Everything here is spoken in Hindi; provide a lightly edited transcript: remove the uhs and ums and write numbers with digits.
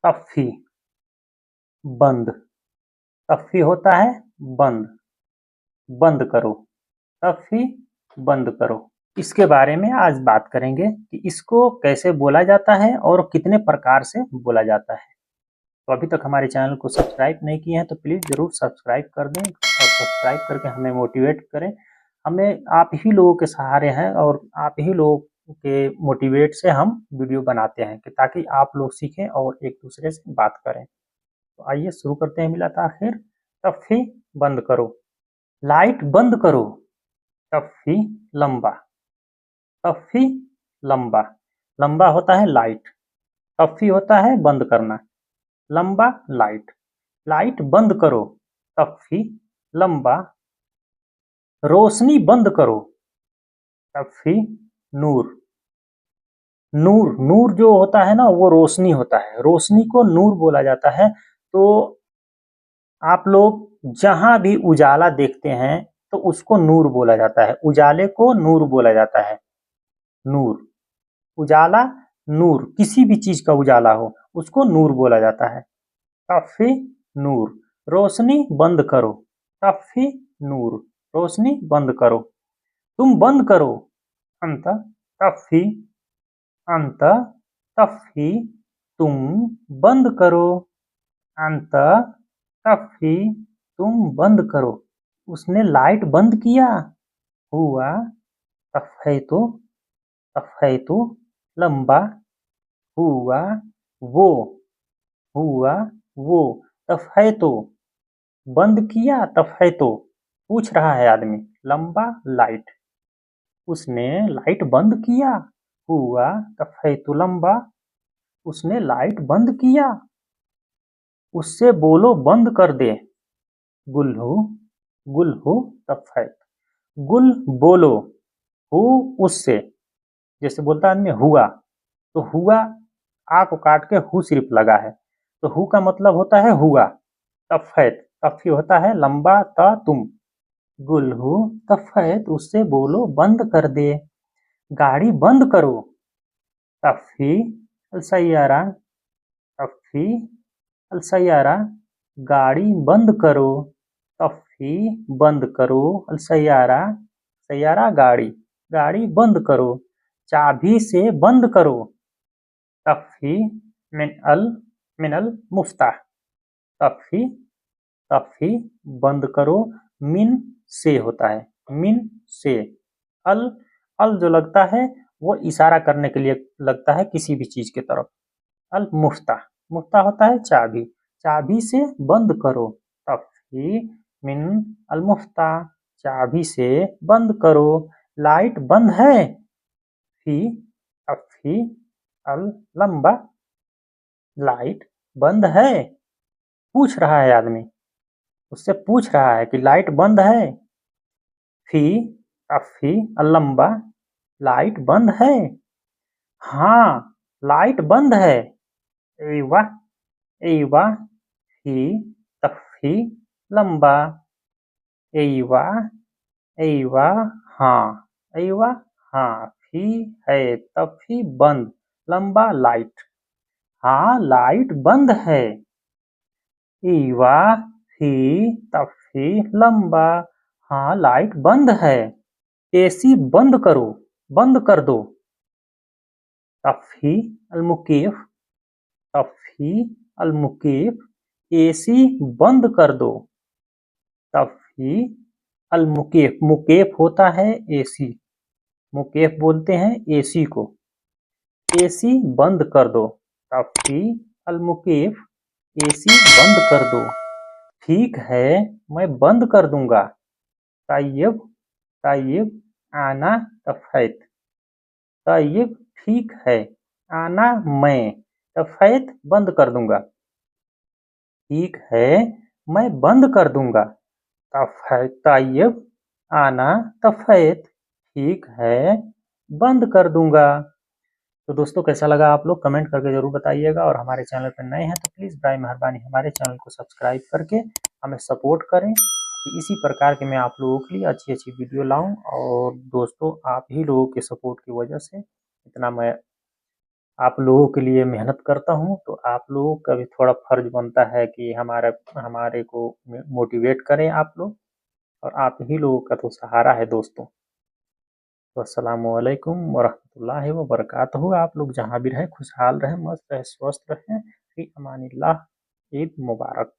तफ़ी बंद। तफ़ी होता है बंद, बंद करो। तफ़ी बंद करो। इसके बारे में आज बात करेंगे कि इसको कैसे बोला जाता है और कितने प्रकार से बोला जाता है। तो अभी तक हमारे चैनल को सब्सक्राइब नहीं किए हैं तो प्लीज़ ज़रूर सब्सक्राइब कर दें और सब्सक्राइब करके हमें मोटिवेट करें। हमें आप ही लोगों के सहारे हैं और आप ही लोगों के मोटिवेट से हम वीडियो बनाते हैं कि ताकि आप लोग सीखें और एक दूसरे से बात करें। तो आइए शुरू करते हैं मिला ताखिर। तफ़ी बंद करो। लाइट बंद करो। तफ़ी लंबा। तफ़ी लंबा। लंबा होता है लाइट। तफ़ी होता है बंद करना। लंबा लाइट। लाइट बंद करो। तफ़ी लंबा। रोशनी बंद करो। तफ़ी नूर। नूर नूर जो होता है ना वो रोशनी होता है। रोशनी को नूर बोला जाता है। तो आप लोग जहां भी उजाला देखते हैं तो उसको नूर बोला जाता है। उजाले को नूर बोला जाता है। नूर उजाला नूर किसी भी चीज का उजाला हो उसको नूर बोला जाता है। तफ़ी नूर रोशनी बंद करो। तफ़ी नूर रोशनी बंद करो। तुम बंद करो। अंत तफ़ी अंत तफ़ी तुम बंद करो। अंत तफ़ी तुम बंद करो। उसने लाइट बंद किया। हुआ तफ़ैतु। तफ़ैतु लंबा। हुआ वो। हुआ वो तफ़ैतु बंद किया। तफ़ैतु पूछ रहा है आदमी। लंबा लाइट। उसने लाइट बंद किया। हुआ तफ़ैतु लंबा। उसने लाइट बंद किया। उससे बोलो बंद कर दे। गुल्हू गुल्हू तफ़ैत। गुल बोलो। हु उससे। जैसे बोलता है आदमी हुआ तो हुआ आ को काट के हु सिर्फ लगा है तो हु का मतलब होता है हुआ। तफ़ैत तफ़ी होता है लंबा त तुम। गुल्हू तफ़ैत उससे बोलो बंद कर दे। गाड़ी बंद करो। तफ़ी अलसैयारा। तफ़ी अलसैयारा गाड़ी बंद करो। तफ़ी बंद करो अलसैयारा सैयारा गाड़ी। गाड़ी बंद करो। चाबी से बंद करो। तफ़ी मिनल मुफ्ताह। तफ़ी तफ़ी बंद करो मिन से होता है। मिन से। अल अल जो लगता है वो इशारा करने के लिए लगता है किसी भी चीज की तरफ। अल मुफ्ताह। मुफ्ताह होता है चाबी। चाबी से बंद करो। तफ़ी मिन अल मुफ्ताह चाबी से बंद करो। लाइट बंद है। फी तफ़ी अल लंबा लाइट बंद है। पूछ रहा है आदमी। उससे पूछ रहा है कि लाइट बंद है। फी तफ़ी अल लंबा लाइट बंद है। हाँ लाइट बंद है। एवा एवा फी तफ़ी लंबा। एवा एवा हाँ। एवा हाँ फी है तफ़ी बंद लंबा लाइट। हाँ लाइट बंद है। ईवा फी तफ़ी लंबा हाँ लाइट बंद है। एसी बंद करो। बंद कर दो। तफ़ी अलमुकीफ। तफ़ी अलमुकीफ एसी बंद कर दो। तफ़ी अलमुकीफ मुकेफ होता है एसी। मुकेफ बोलते हैं एसी को। एसी बंद कर दो। तफ़ी अलमुकीफ एसी बंद कर दो। ठीक है मैं बंद कर दूंगा। तैयब तैयब आना तफ़ैत। तैयब ठीक है आना मैं तफ़ैत बंद कर दूंगा। ठीक है मैं बंद कर दूंगा। तैयब आना तफ़ैत ठीक है बंद कर दूंगा। तो दोस्तों कैसा लगा आप लोग कमेंट करके ज़रूर बताइएगा और हमारे चैनल पर नए हैं तो प्लीज़ बराए मेहरबानी हमारे चैनल को सब्सक्राइब करके हमें सपोर्ट करें कि इसी प्रकार के मैं आप लोगों के लिए अच्छी अच्छी वीडियो लाऊं। और दोस्तों आप ही लोगों के सपोर्ट की वजह से इतना मैं आप लोगों के लिए मेहनत करता हूँ, तो आप लोगों का भी थोड़ा फर्ज बनता है कि हमारे को मोटिवेट करें आप लोग, और आप ही लोगों का तो सहारा है दोस्तों। तो अस्सलामु अलैकुम वरहमतुल्लाहि वबरकातुहू। आप लोग जहाँ भी रहें खुशहाल रहें, मस्त रहें, स्वस्थ रहें, फी अमानिल्लाह। ईद मुबारक।